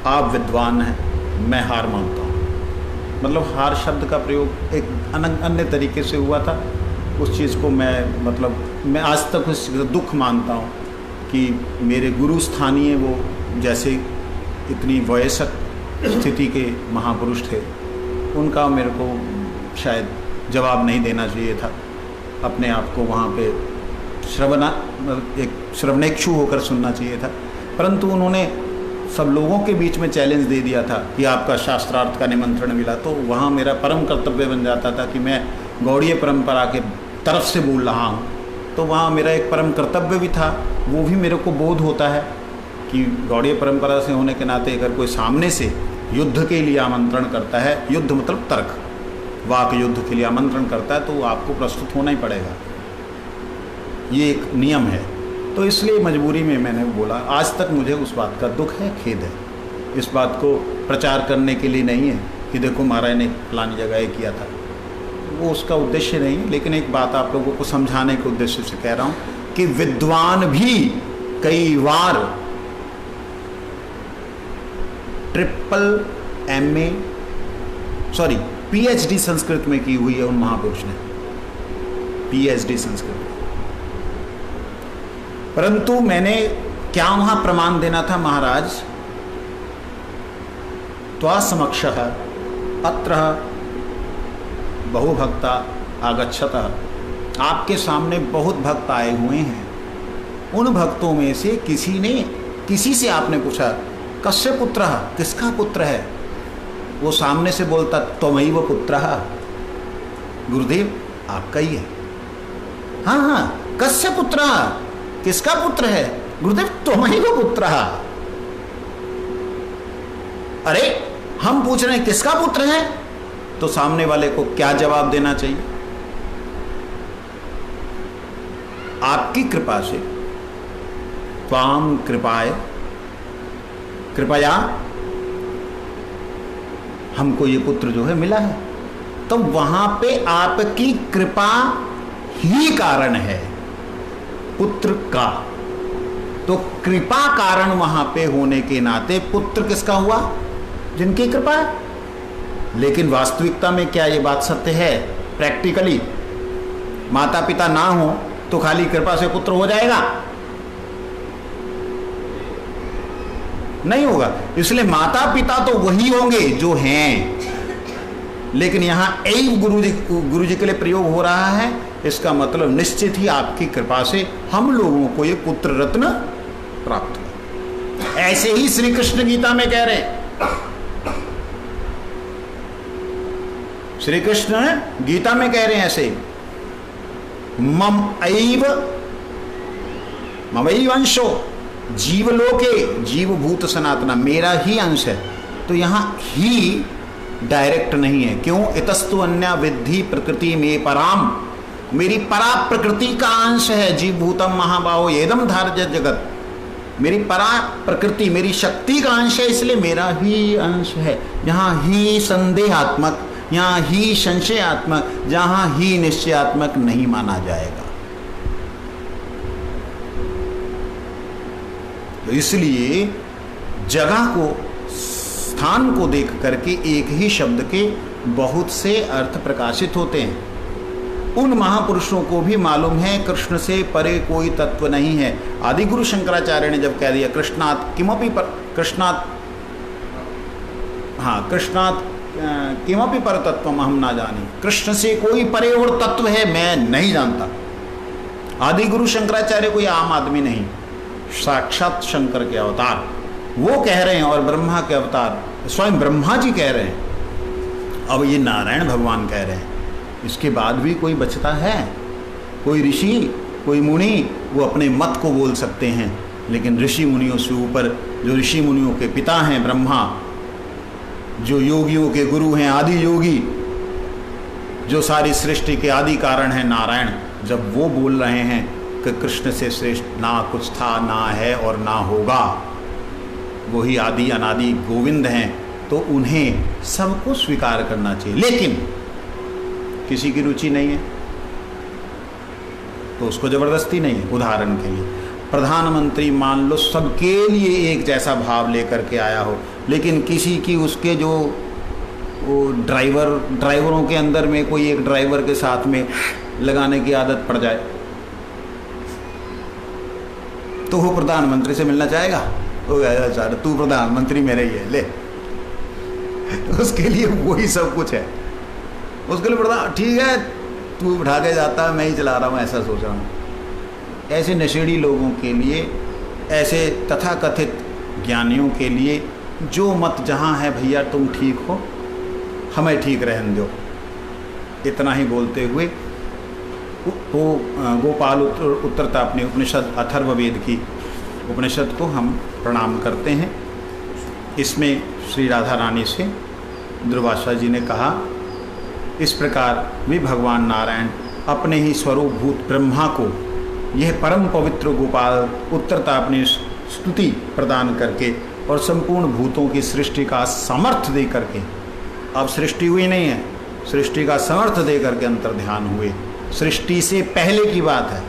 आप विद्वान हैं, मैं हार मानता हूँ। मतलब हार शब्द का प्रयोग एक अन्य तरीके से हुआ था। उस चीज़ को मैं आज तक उस दुख मानता हूँ कि मेरे गुरु स्थानीय वो जैसे इतनी वयस्क स्थिति के महापुरुष थे, उनका मेरे को शायद जवाब नहीं देना चाहिए था। अपने आप को वहाँ पे श्रवणेक्षु होकर सुनना चाहिए था, परंतु उन्होंने सब लोगों के बीच में चैलेंज दे दिया था कि आपका शास्त्रार्थ का निमंत्रण मिला। तो वहाँ मेरा परम कर्तव्य बन जाता था कि मैं गौड़ीय परंपरा के तरफ से बोल रहा हूँ, तो वहाँ मेरा एक परम कर्तव्य भी था। वो भी मेरे को बोध होता है कि गौड़ीय परंपरा से होने के नाते अगर कोई सामने से युद्ध के लिए आमंत्रण करता है, युद्ध मतलब तर्क, वाक युद्ध के लिए आमंत्रण करता है, तो आपको प्रस्तुत होना ही पड़ेगा, ये एक नियम है। तो इसलिए मजबूरी में मैंने बोला। आज तक मुझे उस बात का दुख है, खेद है। इस बात को प्रचार करने के लिए नहीं है कि देखो महाराज ने फलानी जगह ये किया था, वो उसका उद्देश्य नहीं है। लेकिन एक बात आप लोगों को समझाने के उद्देश्य से कह रहा हूँ कि विद्वान भी कई बार PhD संस्कृत में की हुई है उन महापुरुष ने, PhD संस्कृत। परंतु मैंने क्या वहां प्रमाण देना था महाराज? त्वा समक्षः अत्र बहुभक्ता आगच्छतः, आपके सामने बहुत भक्त आए हुए हैं। उन भक्तों में से किसी से आपने पूछा कस्य पुत्रः, किसका पुत्र है? वो सामने से बोलता त्वमैव पुत्रः, गुरुदेव आपका ही है। हाँ हाँ, कस्य पुत्रः, किसका पुत्र है? गुरुदेव त्वमैव पुत्रः। अरे हम पूछ रहे हैं किसका पुत्र है, तो सामने वाले को क्या जवाब देना चाहिए? आपकी कृपा से, त्वाम कृपया हमको ये पुत्र जो है मिला है। तो वहां पे आपकी कृपा ही कारण है पुत्र का। तो कृपा कारण वहां पे होने के नाते पुत्र किसका हुआ? जिनकी कृपा है। लेकिन वास्तविकता में क्या ये बात सत्य है? प्रैक्टिकली माता पिता ना हो तो खाली कृपा से पुत्र हो जाएगा? नहीं होगा। इसलिए माता पिता तो वही होंगे जो हैं, लेकिन यहां एव गुरु जी के लिए प्रयोग हो रहा है। इसका मतलब निश्चित ही आपकी कृपा से हम लोगों को ये पुत्र रत्न प्राप्त हुआ। ऐसे ही श्री कृष्ण गीता में कह रहे हैं, श्री कृष्ण गीता में कह रहे हैं ऐसे, ममैव अंशो जीवलोके जीवभूत सनातना, मेरा ही अंश है। तो यहां ही डायरेक्ट नहीं है। क्यों? इतस्तु अन्या विद्धि प्रकृति में पराम, मेरी परा प्रकृति का अंश है जीवभूतम महाबाहो येदम धार्य जगत। मेरी परा प्रकृति, मेरी शक्ति का अंश है, इसलिए मेरा ही अंश है। यहाँ ही संदेहात्मक, यहाँ ही संशयात्मक, जहाँ ही निश्चयात्मक नहीं माना जाएगा। तो इसलिए जगह को, स्थान को देख करके एक ही शब्द के बहुत से अर्थ प्रकाशित होते हैं। उन महापुरुषों को भी मालूम है कृष्ण से परे कोई तत्व नहीं है। आदि गुरु शंकराचार्य ने जब कह दिया कृष्णात् किमपि किमपि पर तत्वम अहम ना जाने, कृष्ण से कोई परे और तत्व है मैं नहीं जानता। आदि गुरु शंकराचार्य कोई आम आदमी नहीं, साक्षात शंकर के अवतार वो कह रहे हैं, और ब्रह्मा के अवतार स्वयं ब्रह्मा जी कह रहे हैं। अब ये नारायण भगवान कह रहे हैं। इसके बाद भी कोई बचता है? कोई ऋषि, कोई मुनि, वो अपने मत को बोल सकते हैं, लेकिन ऋषि मुनियों से ऊपर, जो ऋषि मुनियों के पिता हैं ब्रह्मा, जो योगियों के गुरु हैं आदि योगी, जो सारी सृष्टि के आदि कारण हैं नारायण, जब वो बोल रहे हैं कि कृष्ण से श्रेष्ठ ना कुछ था, ना है और ना होगा, वही आदि अनादि गोविंद हैं, तो उन्हें सबको स्वीकार करना चाहिए। लेकिन किसी की रुचि नहीं है तो उसको जबरदस्ती नहीं है। उदाहरण के लिए प्रधानमंत्री मान लो सबके लिए एक जैसा भाव लेकर के आया हो, लेकिन किसी की उसके जो ड्राइवरों के अंदर में कोई एक ड्राइवर के साथ में लगाने की आदत पड़ जाए, तो वो प्रधानमंत्री से मिलना चाहेगा? वो कहेगा तू प्रधानमंत्री मेरे ही है, ले। उसके लिए वही सब कुछ है। उसके लिए प्रधान ठीक है, तू उठा के जाता है, मैं ही चला रहा हूँ, ऐसा सोच रहा हूँ। ऐसे नशेड़ी लोगों के लिए, ऐसे तथाकथित ज्ञानियों के लिए जो मत जहाँ है भैया तुम ठीक हो, हमें ठीक रहने दो, इतना ही बोलते हुए तो गोपाल उत्तरता अपने उपनिषद अथर्ववेद की उपनिषद को हम प्रणाम करते हैं। इसमें श्री राधा रानी से दुर्वासा जी ने कहा, इस प्रकार भी भगवान नारायण अपने ही स्वरूप भूत ब्रह्मा को यह परम पवित्र गोपाल उत्तरता अपनी स्तुति प्रदान करके और संपूर्ण भूतों की सृष्टि का समर्थ दे करके, अब सृष्टि हुई नहीं है, सृष्टि का समर्थ दे करके अंतर ध्यान हुए। सृष्टि से पहले की बात है।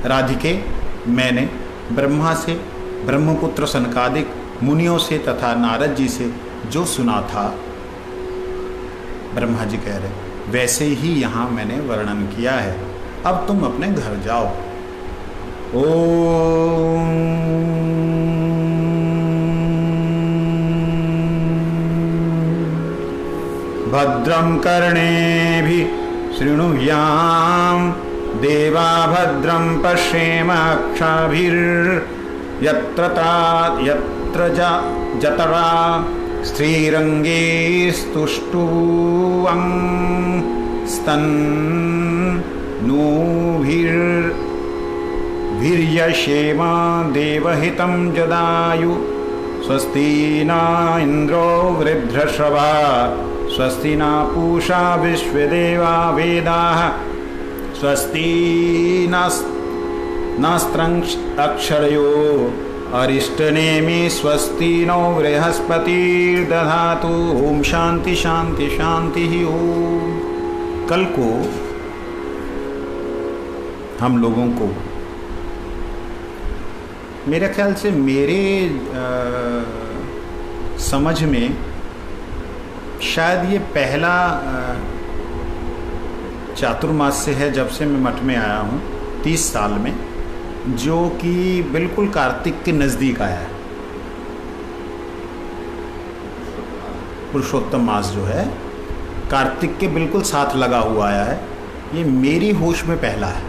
राधिके मैंने ब्रह्मा से ब्रह्मपुत्र सनकादिक मुनियों से तथा नारद जी से जो सुना था, ब्रह्मा जी कह रहे वैसे ही यहाँ मैंने वर्णन किया है, अब तुम अपने घर जाओ। ओम भद्रं कर्णेभिः शृणुयाम देवा भद्रं पश्येम यत्र जतरा स्त्रीरंगे स्तुष्टुवं स्तन्नूभिर्यशेम देवहितं जदायु स्वस्ति न इंद्रो वृद्धश्रवा स्वस्ति न पूषा विश्वदेवा वेदाः स्वस्ति नस्त्रक्षरयो अरिष्टनेमि स्वस्ति नो बृहस्पतिर्दधातु। ओम शांति शांति शांति ही ओम। कल को हम लोगों को मेरे ख्याल से मेरे समझ में शायद ये पहला चातुर्मास्य है जब से मैं मठ में आया हूँ 30 साल में, जो कि बिल्कुल कार्तिक के नज़दीक आया है। पुरुषोत्तम मास जो है कार्तिक के बिल्कुल साथ लगा हुआ आया है। ये मेरी होश में पहला है।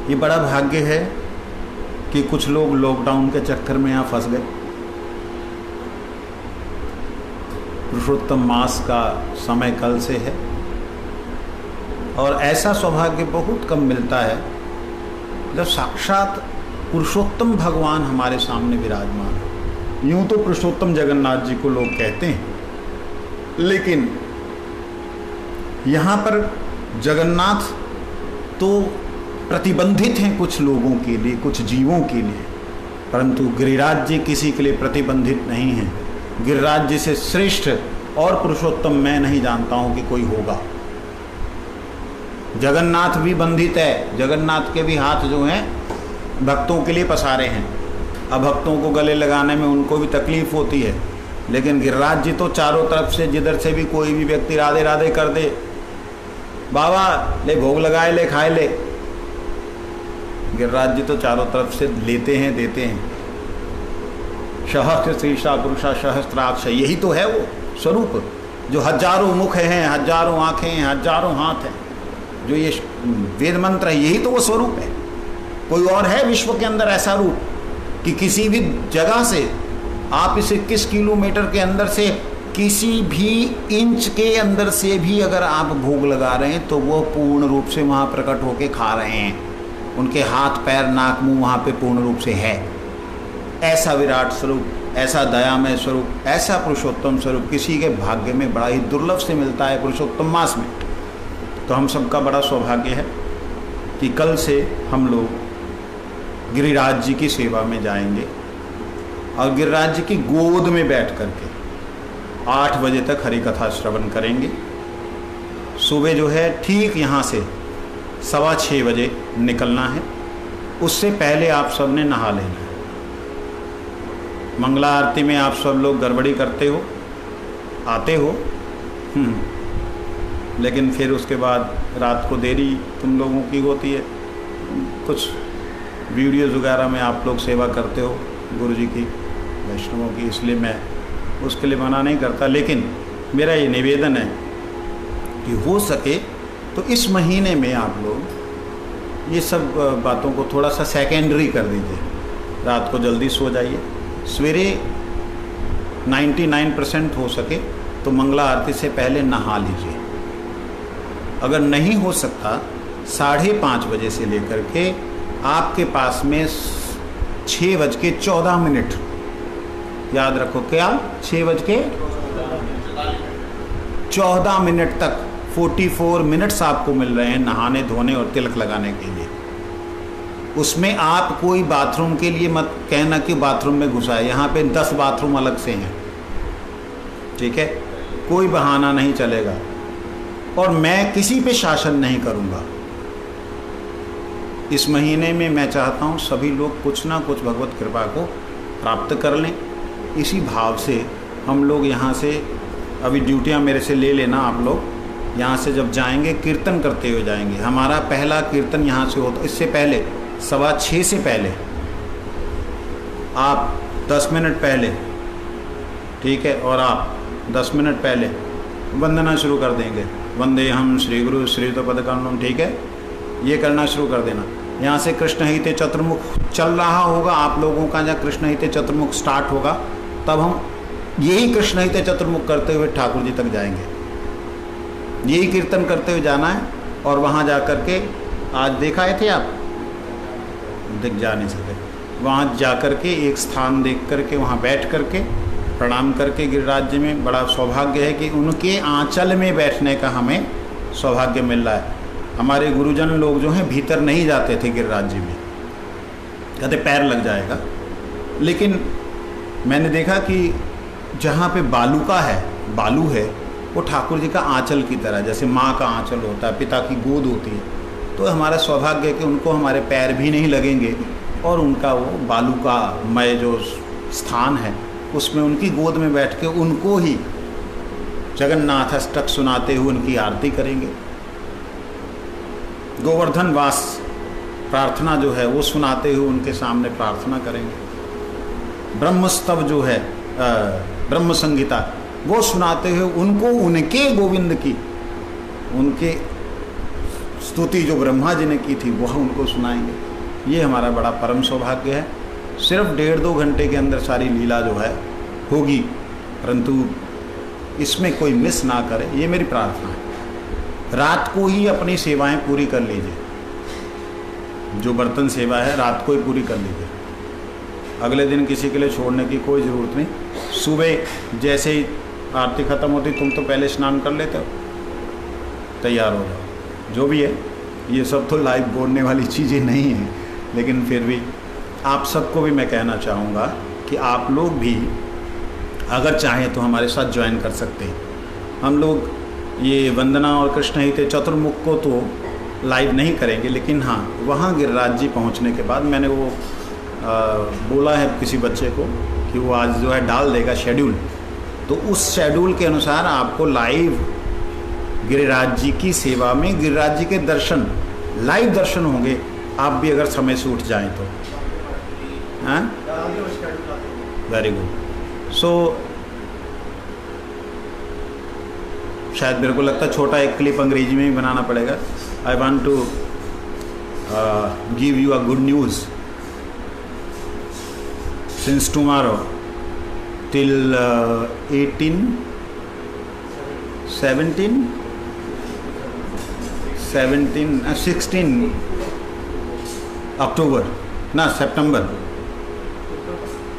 ये बड़ा भाग्य है कि कुछ लोग लॉकडाउन के चक्कर में यहाँ फंस गए। पुरुषोत्तम मास का समय कल से है और ऐसा सौभाग्य बहुत कम मिलता है जब साक्षात पुरुषोत्तम भगवान हमारे सामने विराजमान है। यूं तो पुरुषोत्तम जगन्नाथ जी को लोग कहते हैं, लेकिन यहाँ पर जगन्नाथ तो प्रतिबंधित हैं कुछ लोगों के लिए, कुछ जीवों के लिए, परंतु गिरिराज जी किसी के लिए प्रतिबंधित नहीं हैं। गिरिराज जी से श्रेष्ठ और पुरुषोत्तम मैं नहीं जानता हूँ कि कोई होगा। जगन्नाथ भी बंधित है, जगन्नाथ के भी हाथ जो हैं भक्तों के लिए पसारे हैं। अब भक्तों को गले लगाने में उनको भी तकलीफ होती है, लेकिन गिरिराज जी तो चारों तरफ से जिधर से भी कोई भी व्यक्ति राधे राधे कर दे, बाबा ले भोग लगाए ले खाए ले, गिरिराज जी तो चारों तरफ से लेते हैं देते हैं। सहस्त्र शीर्षा पुरुषा सहस्त्राक्ष, यही तो है वो स्वरूप जो हजारों मुख हैं, हजारों आँखें हैं, हजारों हाथ हैं। जो ये वेद मंत्र है यही तो वो स्वरूप है। कोई और है विश्व के अंदर ऐसा रूप कि किसी भी जगह से आप इसे 21 किलोमीटर के अंदर से किसी भी इंच के अंदर से भी अगर आप भोग लगा रहे हैं तो वो पूर्ण रूप से वहाँ प्रकट होके खा रहे हैं। उनके हाथ पैर नाक मुंह वहाँ पे पूर्ण रूप से है। ऐसा विराट स्वरूप, ऐसा दयामय स्वरूप, ऐसा पुरुषोत्तम स्वरूप किसी के भाग्य में बड़ा ही दुर्लभ से मिलता है पुरुषोत्तम मास में। तो हम सबका बड़ा सौभाग्य है कि कल से हम लोग गिरिराज जी की सेवा में जाएंगे और गिरिराज जी की गोद में बैठ करके 8 बजे तक हरि कथा श्रवण करेंगे। सुबह जो है ठीक यहाँ से 6:15 बजे निकलना है। उससे पहले आप सब ने नहा लेना है। मंगला आरती में आप सब लोग गड़बड़ी करते हो, आते हो, लेकिन फिर उसके बाद रात को देरी तुम लोगों की होती है। कुछ वीडियोज़ वगैरह में आप लोग सेवा करते हो गुरु जी की, वैष्णवों की, इसलिए मैं उसके लिए मना नहीं करता। लेकिन मेरा ये निवेदन है कि हो सके तो इस महीने में आप लोग ये सब बातों को थोड़ा सा सेकेंडरी कर दीजिए। रात को जल्दी सो जाइए, सवेरे 99% हो सके तो मंगला आरती से पहले नहा लीजिए। अगर नहीं हो सकता 5:30 बजे से लेकर के आपके पास में 6:14, याद रखो क्या, 6:14 तक 44 मिनट्स आपको मिल रहे हैं नहाने धोने और तिलक लगाने के लिए। उसमें आप कोई बाथरूम के लिए मत कहना कि बाथरूम में घुसा है। यहाँ पे 10 बाथरूम अलग से हैं, ठीक है, कोई बहाना नहीं चलेगा। और मैं किसी पे शासन नहीं करूँगा। इस महीने में मैं चाहता हूँ सभी लोग कुछ ना कुछ भगवत कृपा को प्राप्त कर लें। इसी भाव से हम लोग यहाँ से अभी ड्यूटियाँ मेरे से ले लेना। आप लोग यहाँ से जब जाएंगे कीर्तन करते हुए जाएंगे। हमारा पहला कीर्तन यहाँ से होता, इससे पहले 6:15 से पहले आप 10 मिनट पहले, ठीक है, और आप 10 मिनट पहले वंदना शुरू कर देंगे। वंदे हम श्री गुरु श्री तो पद कमलम, ठीक है, ये करना शुरू कर देना। यहाँ से कृष्ण हिते चतुर्मुख चल रहा होगा आप लोगों का। जब कृष्ण हिते चतुर्मुख स्टार्ट होगा तब हम यही कृष्ण हिते चतुर्मुख करते हुए ठाकुर जी तक जाएंगे। यही कीर्तन करते हुए जाना है। और वहाँ जा कर के, आज देखा थे आप, दिख जा नहीं सके, वहाँ जा कर के एक स्थान देख कर के वहाँ बैठ कर के प्रणाम करके गिरिराज जी में, बड़ा सौभाग्य है कि उनके आंचल में बैठने का हमें सौभाग्य मिल रहा है। हमारे गुरुजन लोग जो हैं भीतर नहीं जाते थे गिरिराज जी में, कहते पैर लग जाएगा। लेकिन मैंने देखा कि जहाँ पे बालू है वो ठाकुर जी का आंचल की तरह, जैसे माँ का आंचल होता है, पिता की गोद होती है। तो हमारा सौभाग्य है कि उनको हमारे पैर भी नहीं लगेंगे और उनका वो बालू का मय जो स्थान है उसमें उनकी गोद में बैठ के उनको ही जगन्नाथ अष्टक सुनाते हुए उनकी आरती करेंगे। गोवर्धन वास प्रार्थना जो है वो सुनाते हुए उनके सामने प्रार्थना करेंगे। ब्रह्मस्तव जो है ब्रह्म संगीता वो सुनाते हुए उनको उनके गोविंद की, उनके स्तुति जो ब्रह्मा जी ने की थी वह उनको सुनाएंगे। ये हमारा बड़ा परम सौभाग्य है। सिर्फ 1.5-2 घंटे के अंदर सारी लीला जो है होगी, परंतु इसमें कोई मिस ना करे, ये मेरी प्रार्थना है। रात को ही अपनी सेवाएं पूरी कर लीजिए। जो बर्तन सेवा है रात को ही पूरी कर लीजिए, अगले दिन किसी के लिए छोड़ने की कोई ज़रूरत नहीं। सुबह जैसे ही आरती ख़त्म होती तुम तो पहले स्नान कर लेते हो, तैयार हो जाओ। जो भी है ये सब तो लाइव बोलने वाली चीज़ें नहीं हैं, लेकिन फिर भी आप सबको भी मैं कहना चाहूँगा कि आप लोग भी अगर चाहें तो हमारे साथ ज्वाइन कर सकते हैं। हम लोग ये वंदना और कृष्ण हिते चतुर्मुख को तो लाइव नहीं करेंगे, लेकिन हाँ वहाँ गिरिराज जी पहुँचने के बाद मैंने वो बोला है किसी बच्चे को कि वो आज जो है डाल देगा शेड्यूल, तो उस शेड्यूल के अनुसार आपको लाइव गिरिराज जी की सेवा में गिरिराज जी के दर्शन, लाइव दर्शन होंगे। आप भी अगर समय से उठ जाएं तो। हाँ, वेरी गुड। सो शायद मेरे को लगता है छोटा एक क्लिप अंग्रेजी में भी बनाना पड़ेगा। I want to give you a good news. Since tomorrow till 16 October, September,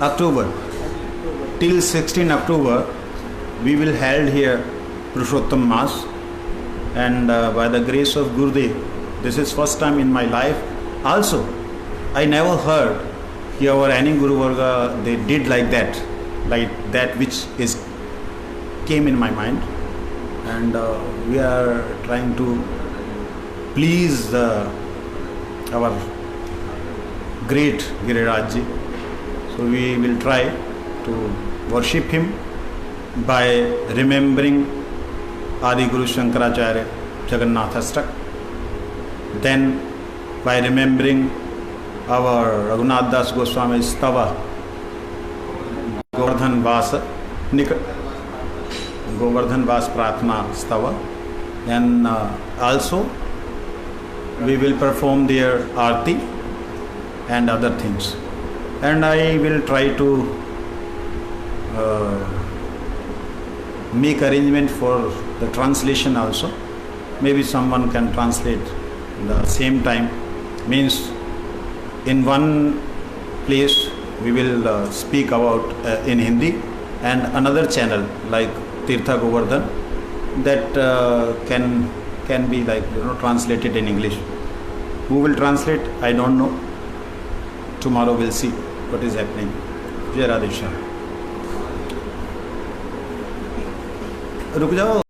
October, till 16 October we will held here Purushottam Mass, and by the grace of Gurudev, this is first time in my life. Also, I never heard or any Guru Varga they did like that which is came in my mind, and we are trying to please our great Giriraj ji. So we will try to worship him by remembering Adi Guru Shankaracharya Jagannath Ashtak, then by remembering our Raghunath Das Goswami Stava Govardhan Vas Pratna Stava, and also we will perform their Aarti and other things, and I will try to make arrangement for the translation also. Maybe someone can translate the same time, means in one place we will speak about in Hindi, and another channel like Tirtha Govardhan that can be like translated in English. Who will translate? I don't know. Tomorrow we'll see what is happening. Jai Radhe Shyam. रुक जाओ।